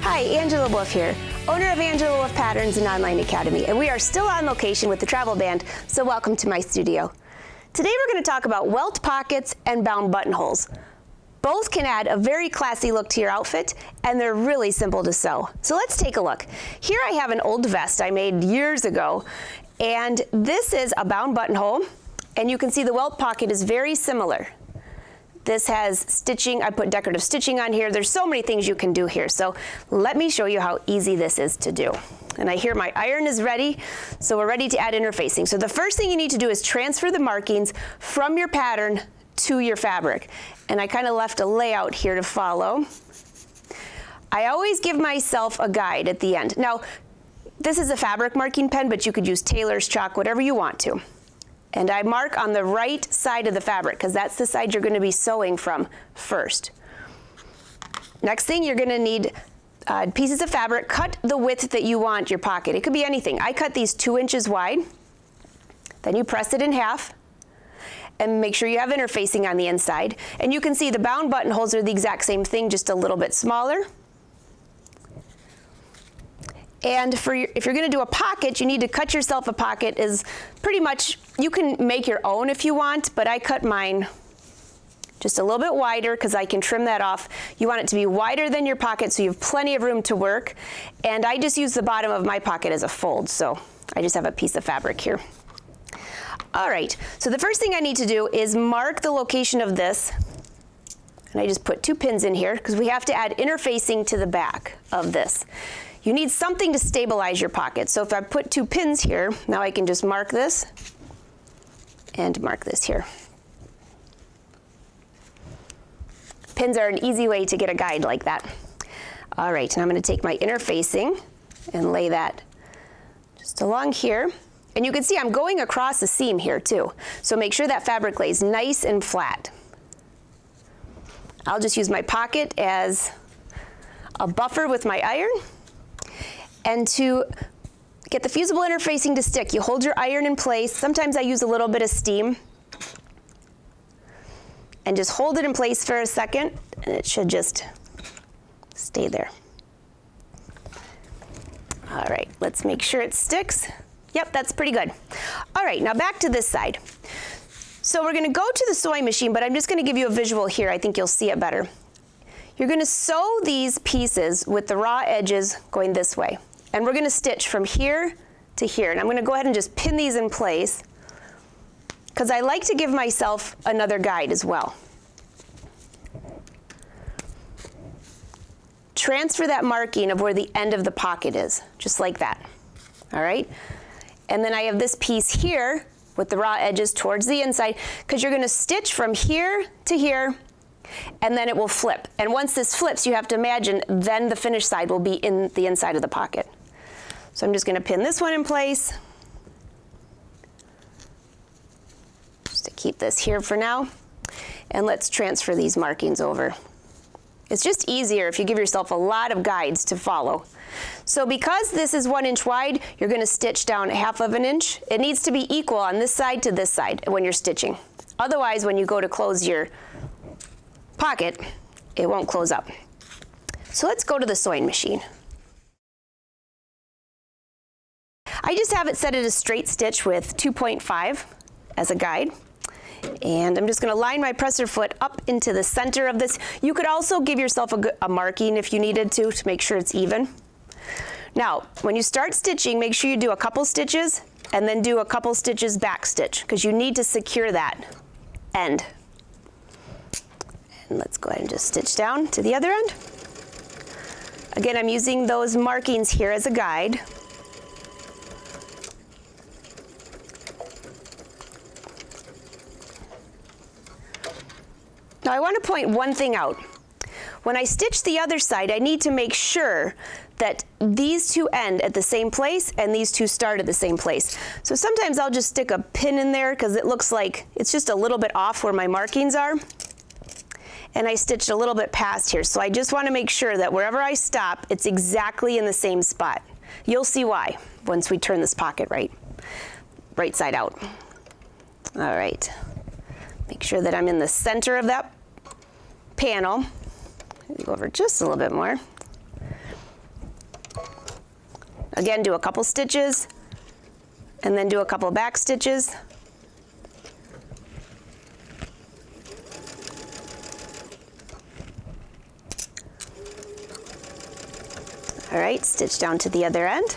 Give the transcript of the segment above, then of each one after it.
Hi, Angela Wolf here, owner of Angela Wolf Patterns and Online Academy, and we are still on location with the travel band, so welcome to my studio. Today we're going to talk about welt pockets and bound buttonholes. Both can add a very classy look to your outfit, and they're really simple to sew. So let's take a look. Here I have an old vest I made years ago, and this is a bound buttonhole, and you can see the welt pocket is very similar. This has stitching. I put decorative stitching on here. There's so many things you can do here. So let me show you how easy this is to do. And I hear my iron is ready, so we're ready to add interfacing. So the first thing you need to do is transfer the markings from your pattern to your fabric. And I kind of left a layout here to follow. I always give myself a guide at the end. Now, this is a fabric marking pen, but you could use tailor's chalk, whatever you want to. And I mark on the right side of the fabric because that's the side you're going to be sewing from first. Next thing, you're going to need pieces of fabric. Cut the width that you want your pocket. It could be anything. I cut these 2 inches wide. Then you press it in half and make sure you have interfacing on the inside. And you can see the bound buttonholes are the exact same thing, just a little bit smaller. And if you're going to do a pocket, you need to cut yourself a pocket. Is pretty much, you can make your own if you want, but I cut mine just a little bit wider because I can trim that off. You want it to be wider than your pocket so you have plenty of room to work. And I just use the bottom of my pocket as a fold, so I just have a piece of fabric here. All right, so the first thing I need to do is mark the location of this. And I just put 2 pins in here because we have to add interfacing to the back of this. You need something to stabilize your pocket. So if I put 2 pins here, now I can just mark this and mark this here. Pins are an easy way to get a guide like that. All right, now I'm going to take my interfacing and lay that just along here. And you can see I'm going across the seam here too. So make sure that fabric lays nice and flat. I'll just use my pocket as a buffer with my iron. And to get the fusible interfacing to stick, you hold your iron in place. Sometimes I use a little bit of steam. And just hold it in place for a second, and it should just stay there. All right, let's make sure it sticks. Yep, that's pretty good. All right, now back to this side. So we're going to go to the sewing machine, but I'm just going to give you a visual here. I think you'll see it better. You're going to sew these pieces with the raw edges going this way. And we're going to stitch from here to here. And I'm going to go ahead and just pin these in place because I like to give myself another guide as well. Transfer that marking of where the end of the pocket is, just like that. All right? And then I have this piece here with the raw edges towards the inside because you're going to stitch from here to here. And then it will flip. And once this flips, you have to imagine then the finished side will be in the inside of the pocket. So I'm just going to pin this one in place. Just to keep this here for now. And let's transfer these markings over. It's just easier if you give yourself a lot of guides to follow. So because this is 1 inch wide, you're going to stitch down 1/2 inch. It needs to be equal on this side to this side when you're stitching. Otherwise, when you go to close your pocket, it won't close up. So let's go to the sewing machine. I just have it set at a straight stitch with 2.5 as a guide. And I'm just going to line my presser foot up into the center of this. You could also give yourself a marking if you needed to make sure it's even. Now, when you start stitching, make sure you do a couple stitches and then do a couple stitches back stitch because you need to secure that end. And let's go ahead and just stitch down to the other end. Again, I'm using those markings here as a guide. Now I want to point one thing out. When I stitch the other side, I need to make sure that these 2 end at the same place and these 2 start at the same place. So sometimes I'll just stick a pin in there because it looks like it's just a little bit off where my markings are. And I stitched a little bit past here. So I just want to make sure that wherever I stop, it's exactly in the same spot. You'll see why once we turn this pocket right side out. All right. Make sure that I'm in the center of that panel. Go over just a little bit more. Again, do a couple stitches, and then do a couple back stitches. All right, stitch down to the other end.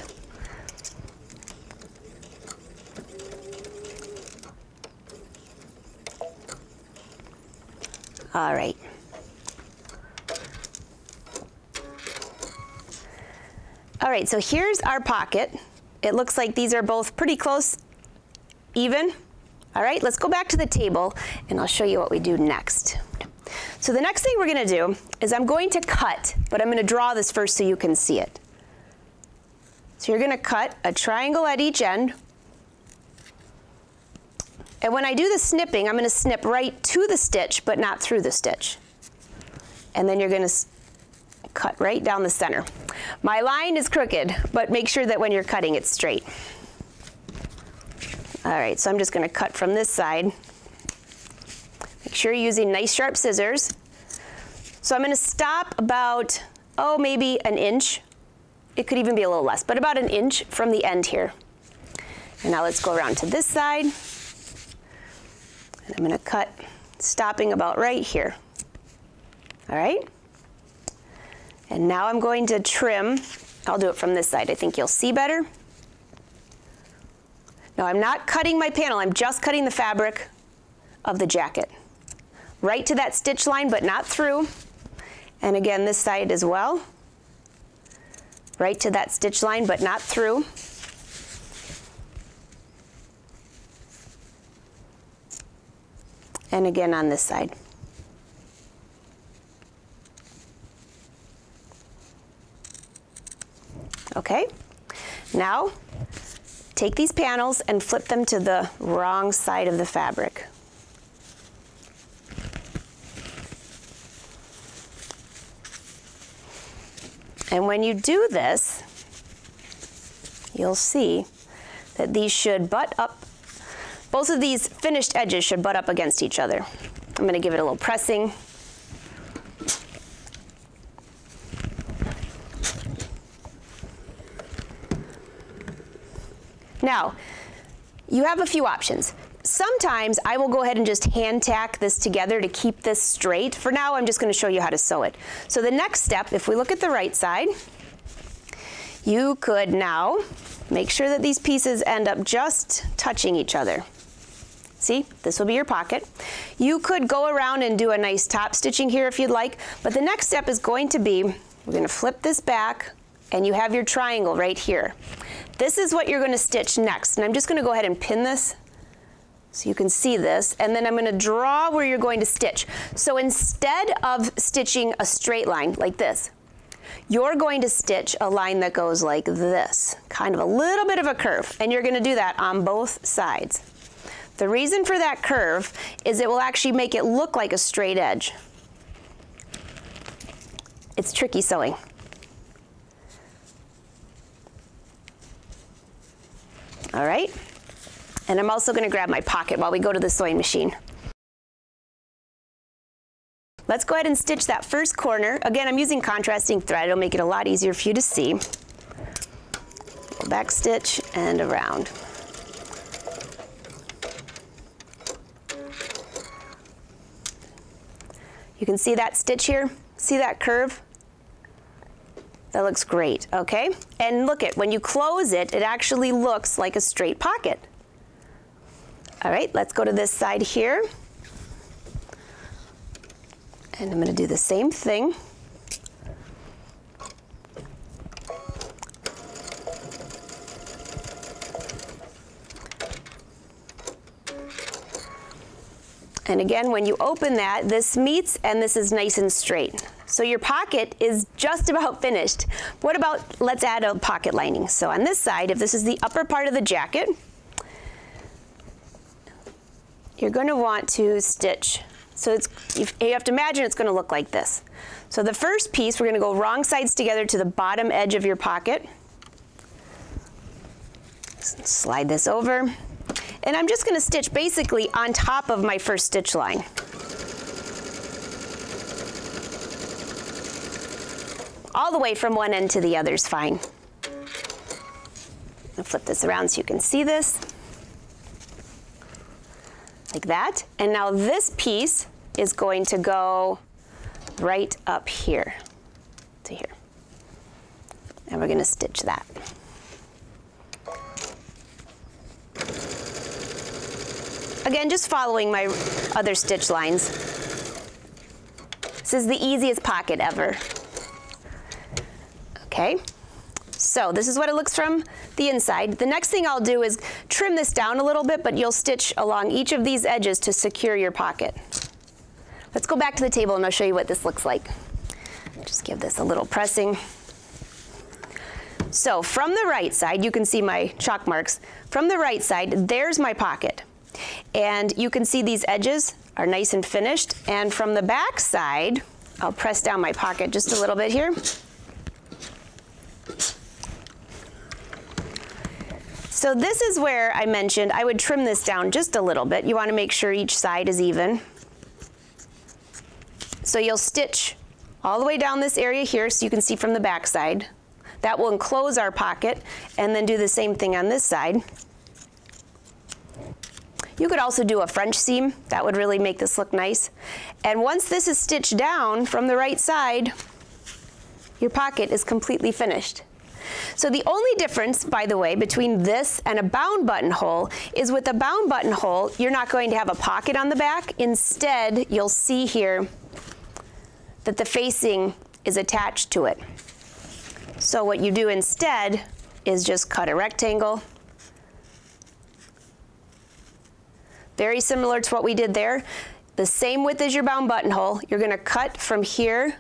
All right. All right, so here's our pocket. It looks like these are both pretty close, even. All right, let's go back to the table and I'll show you what we do next. So the next thing we're gonna do is I'm going to cut, but I'm gonna draw this first so you can see it. So you're gonna cut a triangle at each end. And when I do the snipping, I'm gonna snip right to the stitch, but not through the stitch. And then you're gonna cut right down the center. My line is crooked, but make sure that when you're cutting, it's straight. All right, so I'm just gonna cut from this side. Make sure you're using nice sharp scissors. So I'm gonna stop about, oh, maybe an inch. It could even be a little less, but about an inch from the end here. And now let's go around to this side. And I'm gonna cut, stopping about right here. All right? And now I'm going to trim. I'll do it from this side. I think you'll see better. Now I'm not cutting my panel, I'm just cutting the fabric of the jacket. Right to that stitch line, but not through. And again, this side as well. Right to that stitch line, but not through. And again on this side. Okay, now take these panels and flip them to the wrong side of the fabric. And when you do this, you'll see that these should butt up. Both of these finished edges should butt up against each other. I'm going to give it a little pressing. Now, you have a few options. Sometimes I will go ahead and just hand tack this together to keep this straight. For now, I'm just going to show you how to sew it. So the next step, if we look at the right side, you could now make sure that these pieces end up just touching each other. See, this will be your pocket. You could go around and do a nice top stitching here if you'd like, but the next step is going to be, we're going to flip this back and you have your triangle right here. This is what you're going to stitch next, and I'm just going to go ahead and pin this so you can see this, and then I'm going to draw where you're going to stitch. So instead of stitching a straight line like this, you're going to stitch a line that goes like this, kind of a little bit of a curve, and you're going to do that on both sides. The reason for that curve is it will actually make it look like a straight edge. It's tricky sewing. All right, and I'm also going to grab my pocket while we go to the sewing machine. Let's go ahead and stitch that first corner. Again, I'm using contrasting thread. It'll make it a lot easier for you to see. Back stitch and around. You can see that stitch here? See that curve? That looks great, okay? And look at, when you close it, it actually looks like a straight pocket. All right, let's go to this side here. And I'm going to do the same thing. And again, when you open that, this meets and this is nice and straight. So your pocket is just about finished. What about, let's add a pocket lining. So on this side, if this is the upper part of the jacket, you're going to want to stitch. So it's, you have to imagine it's going to look like this. So the first piece, we're going to go wrong sides together to the bottom edge of your pocket. Slide this over. And I'm just going to stitch basically on top of my first stitch line. All the way from one end to the other is fine. flip this around so you can see this. Like that. And now this piece is going to go right up here to here. And we're going to stitch that. Again, just following my other stitch lines. This is the easiest pocket ever. Okay, so this is what it looks from the inside. The next thing I'll do is trim this down a little bit, but you'll stitch along each of these edges to secure your pocket. Let's go back to the table and I'll show you what this looks like. Just give this a little pressing. So from the right side, you can see my chalk marks. From the right side, there's my pocket. And you can see these edges are nice and finished. And from the back side, I'll press down my pocket just a little bit here. So this is where I mentioned I would trim this down just a little bit. You want to make sure each side is even. So you'll stitch all the way down this area here so you can see from the back side. That will enclose our pocket, and then do the same thing on this side. You could also do a French seam. That would really make this look nice. And once this is stitched down from the right side, your pocket is completely finished. So the only difference, by the way, between this and a bound buttonhole is with a bound buttonhole, you're not going to have a pocket on the back. Instead, you'll see here that the facing is attached to it. So what you do instead is just cut a rectangle. Very similar to what we did there. The same width as your bound buttonhole. You're going to cut from here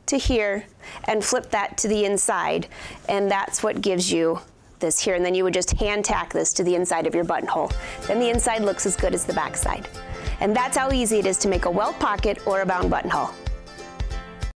to here and flip that to the inside, and that's what gives you this here. And then you would just hand tack this to the inside of your buttonhole. Then the inside looks as good as the back side. And that's how easy it is to make a welt pocket or a bound buttonhole.